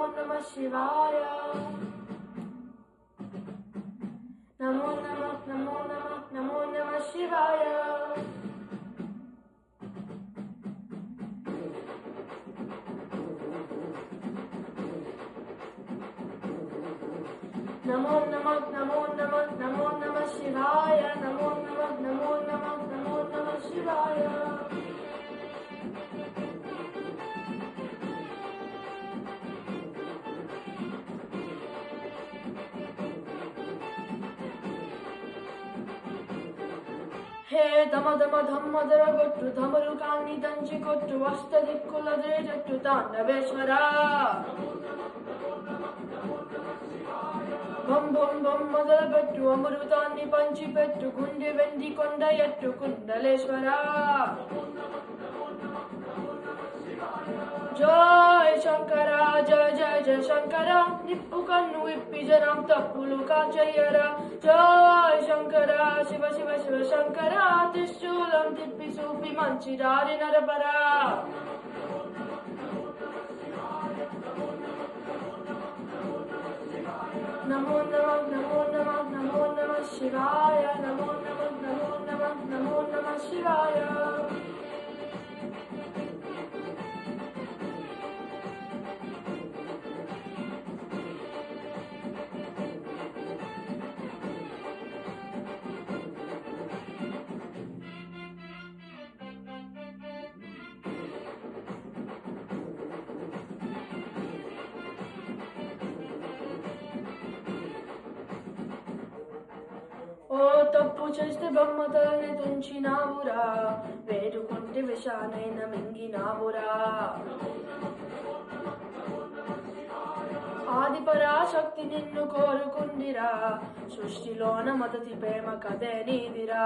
Namah Shivaya. Namo Namah Shivaya. Namo Namah Shivaya. Namo Namah Shivaya. హే దమ దమ ధమ్మదర గొట్టు ధమరుకాన్ని దంచి కొట్టు అష్టదిక్కులదే జట్టు తాండవేశ్వర బం బం బం మొదలుపెట్టు అమృతాన్ని పంచిపెట్టు గుండె వెండి కొండ ఎట్టు కుండలేశ్వర జయ శంకర జయ జయ జయ శంకర నిప్పు కన్ను ఇప్పి జనం తప్పులు కాచయ్యరా జయ శంకర శివ శివ శివ శంకర త్రిశూలం తిప్పి చూపి మంచి దారి నరపరా నమో నమః శివాయ నమో నమః శివాయ ఓ తప్పు చేస్తే బొమ్మతల్ని తుంచినావురా వేడుకుంటే విషానైన మింగినావురా ఆది పరాశక్తి నిన్ను కోరుకుందిరా సృష్టిలోన మొదటి ప్రేమ కథే నీదిరా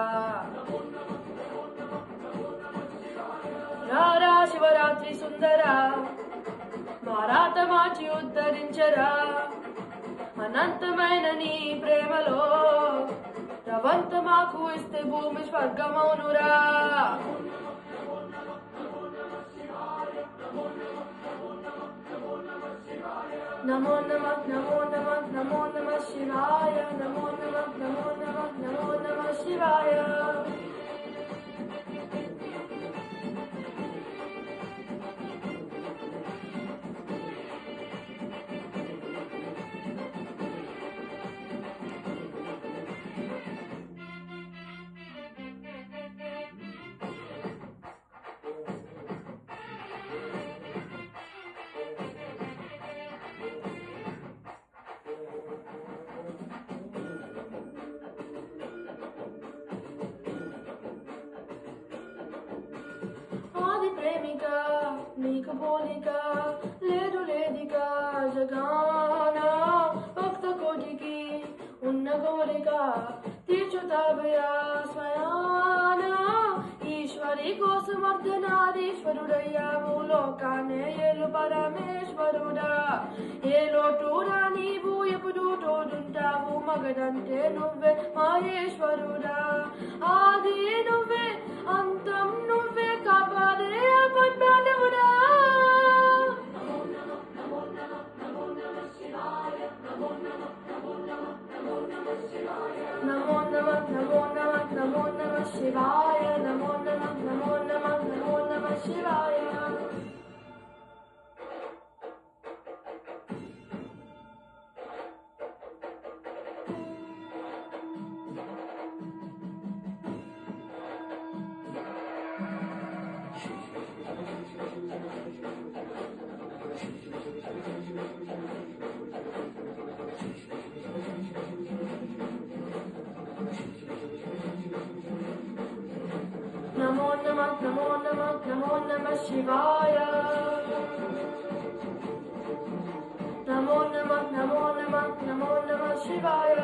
రారా శివరాత్రి సుందర మారాత మార్చి ఉద్ధరించరా అనంతమైన నీ ప్రేమలో రవంత మాకు ఇస్తే భూమి స్వర్గమౌనురా నమో నమః శివాయ నమో నమః శివాయ ప్రేమిక నీకు పోలిక లేదు లేదిక జగాన భక్త కోటికి ఉన్న కోరిక తీర్చుతావయా స్వయాన ఈశ్వరి కోసం అర్ధనారీశ్వరుడయ్యావు లోకాన్నే ఏలు పరమేశ్వరుడా ఏ లోటురా నీవు ఎప్పుడు తోడుంటావు మగడంటే నువ్వే మహేశ్వరుడా ఆది నువ్వే అంతం నువ్వే కాపాడే పద్మాదేవుడా నమో నమః శివాయ నమో నమః శివాయ నమో నమః శివాయ నమో నమః శివాయ